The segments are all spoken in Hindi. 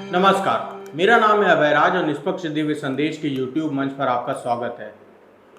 नमस्कार, मेरा नाम है अभय राज और निष्पक्ष दिव्य संदेश के YouTube मंच पर आपका स्वागत है।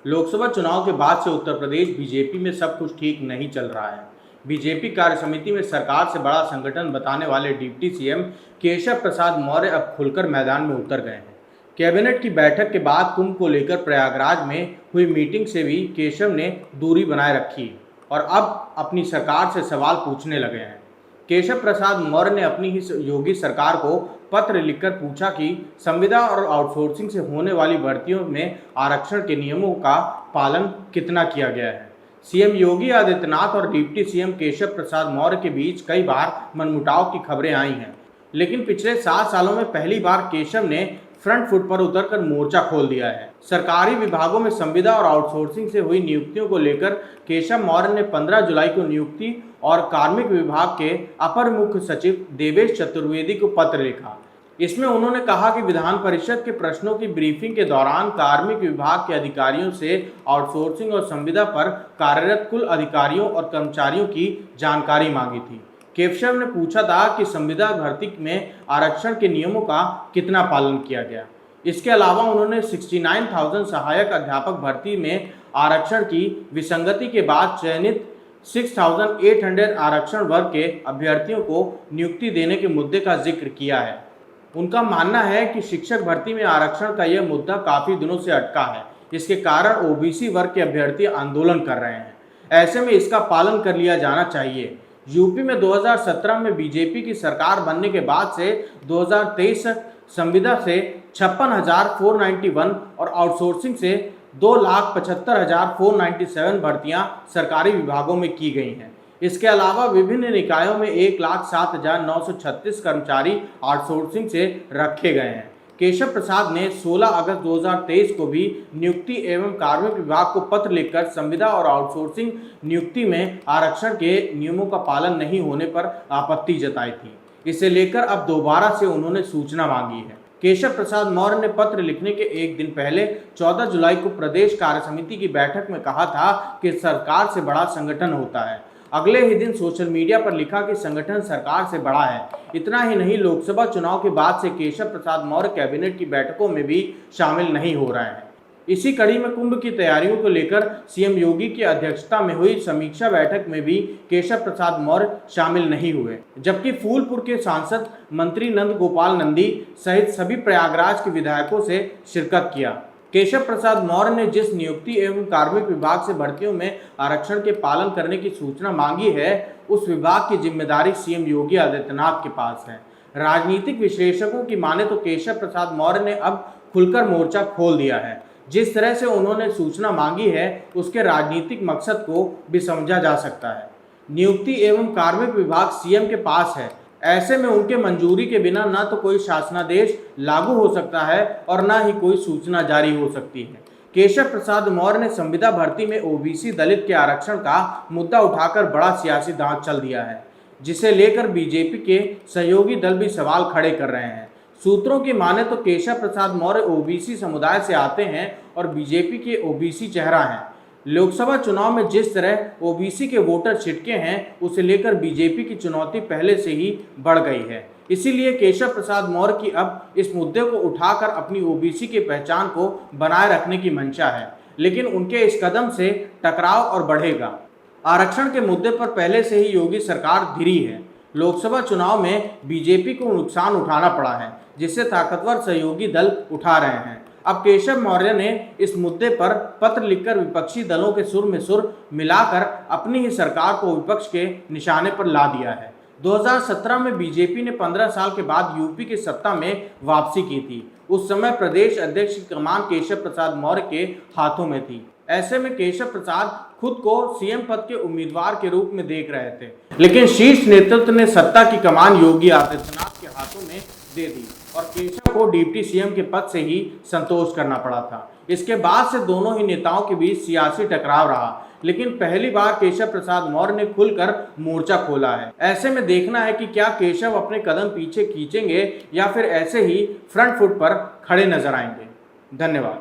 लोकसभा चुनाव के बाद से उत्तर प्रदेश बीजेपी में सब कुछ ठीक नहीं चल रहा है। बीजेपी कार्य समिति में सरकार से बड़ा संगठन बताने वाले डिप्टी सीएम केशव प्रसाद मौर्य अब खुलकर मैदान में उतर गए हैं। कैबिनेट की बैठक के बाद कुंभ को लेकर प्रयागराज में हुई मीटिंग से भी केशव ने दूरी बनाए रखी और अब अपनी सरकार से सवाल पूछने लगे हैं। केशव प्रसाद मौर्य ने अपनी ही योगी सरकार को पत्र लिखकर पूछा कि संविदा और आउटसोर्सिंग से होने वाली भर्तियों में आरक्षण के नियमों का पालन कितना किया गया है। सीएम योगी आदित्यनाथ और डिप्टी सीएम केशव प्रसाद मौर्य के बीच कई बार मनमुटाव की खबरें आई हैं, लेकिन पिछले 7 सालों में पहली बार केशव ने फ्रंट फुट पर उतरकर मोर्चा खोल दिया है। सरकारी विभागों में संविदा और आउटसोर्सिंग से हुई नियुक्तियों को लेकर केशव मौर्य ने 15 जुलाई को नियुक्ति और कार्मिक विभाग के अपर मुख्य सचिव देवेश चतुर्वेदी को पत्र लिखा। इसमें उन्होंने कहा कि विधान परिषद के प्रश्नों की ब्रीफिंग के दौरान कार्मिक विभाग के अधिकारियों से आउटसोर्सिंग और संविदा पर कार्यरत कुल अधिकारियों और कर्मचारियों की जानकारी मांगी थी। केशव ने पूछा था कि संविदा भर्ती में आरक्षण के नियमों का कितना पालन किया गया। इसके अलावा उन्होंने 69,000 सहायक अध्यापक भर्ती में आरक्षण की विसंगति के बाद चयनित 6,800 आरक्षण वर्ग के अभ्यर्थियों को नियुक्ति देने के मुद्दे का जिक्र किया है। उनका मानना है कि शिक्षक भर्ती में आरक्षण का यह मुद्दा काफी दिनों से अटका है। इसके कारण ओबीसी वर्ग के अभ्यर्थी आंदोलन कर रहे हैं। ऐसे में इसका पालन कर लिया जाना चाहिए। यूपी में 2017 में बीजेपी की सरकार बनने के बाद से 2023 संविदा से 56,491 और आउटसोर्सिंग से 2,75,497 भर्तियां सरकारी विभागों में की गई हैं। इसके अलावा विभिन्न निकायों में 1,07,936 कर्मचारी आउटसोर्सिंग से रखे गए हैं। केशव प्रसाद ने 16 अगस्त 2023 को भी नियुक्ति एवं कार्मिक विभाग को पत्र लिखकर संविदा और आउटसोर्सिंग नियुक्ति में आरक्षण के नियमों का पालन नहीं होने पर आपत्ति जताई थी। इसे लेकर अब दोबारा से उन्होंने सूचना मांगी है। केशव प्रसाद मौर्य ने पत्र लिखने के एक दिन पहले 14 जुलाई को प्रदेश कार्य समिति की बैठक में कहा था कि सरकार से बड़ा संगठन होता है। अगले ही दिन सोशल मीडिया पर लिखा कि संगठन सरकार से बड़ा है। इतना ही नहीं, लोकसभा चुनाव के बाद से केशव प्रसाद मौर्य कैबिनेट की बैठकों में भी शामिल नहीं हो रहे हैं। इसी कड़ी में कुंभ की तैयारियों को लेकर सीएम योगी की अध्यक्षता में हुई समीक्षा बैठक में भी केशव प्रसाद मौर्य शामिल नहीं हुए, जबकि फूलपुर के सांसद मंत्री नंद गोपाल नंदी सहित सभी प्रयागराज के विधायकों से शिरकत किया। केशव प्रसाद मौर्य ने जिस नियुक्ति एवं कार्मिक विभाग से भर्तियों में आरक्षण के पालन करने की सूचना मांगी है, उस विभाग की जिम्मेदारी सीएम योगी आदित्यनाथ के पास है। राजनीतिक विश्लेषकों की माने तो केशव प्रसाद मौर्य ने अब खुलकर मोर्चा खोल दिया है। जिस तरह से उन्होंने सूचना मांगी है, उसके राजनीतिक मकसद को भी समझा जा सकता है। नियुक्ति एवं कार्मिक विभाग सीएम के पास है। ऐसे में उनके मंजूरी के बिना न तो कोई शासनादेश लागू हो सकता है और न ही कोई सूचना जारी हो सकती है। केशव प्रसाद मौर्य ने संविदा भर्ती में ओबीसी दलित के आरक्षण का मुद्दा उठाकर बड़ा सियासी दांव चल दिया है, जिसे लेकर बीजेपी के सहयोगी दल भी सवाल खड़े कर रहे हैं। सूत्रों की माने तो केशव प्रसाद मौर्य ओबीसी समुदाय से आते हैं और बीजेपी के ओबीसी चेहरा हैं। लोकसभा चुनाव में जिस तरह ओबीसी के वोटर छिटके हैं, उसे लेकर बीजेपी की चुनौती पहले से ही बढ़ गई है। इसीलिए केशव प्रसाद मौर्य की अब इस मुद्दे को उठाकर अपनी ओबीसी की पहचान को बनाए रखने की मंशा है, लेकिन उनके इस कदम से टकराव और बढ़ेगा। आरक्षण के मुद्दे पर पहले से ही योगी सरकार धिरी है। लोकसभा चुनाव में बीजेपी को नुकसान उठाना पड़ा है, जिससे ताकतवर सहयोगी दल उठा रहे हैं। अब केशव मौर्य ने इस मुद्दे पर पत्र लिखकर विपक्षी दलों के सुर में सुर मिलाकर अपनी ही सरकार को विपक्ष के निशाने पर ला दिया है। 2017 में बीजेपी ने 15 साल के बाद यूपी की सत्ता में वापसी की थी। उस समय प्रदेश अध्यक्ष की कमान केशव प्रसाद मौर्य के हाथों में थी। ऐसे में केशव प्रसाद खुद को सीएम पद के उम्मीदवार के रूप में देख रहे थे, लेकिन शीर्ष नेतृत्व ने सत्ता की कमान योगी आदित्यनाथ के हाथों में दे दी और केशव को डिप्टी सीएम के पद से ही संतोष करना पड़ा था। इसके बाद से दोनों ही नेताओं के बीच सियासी टकराव रहा, लेकिन पहली बार केशव प्रसाद मौर्य ने खुलकर मोर्चा खोला है। ऐसे में देखना है कि क्या केशव अपने कदम पीछे खींचेंगे या फिर ऐसे ही फ्रंट फुट पर खड़े नजर आएंगे। धन्यवाद।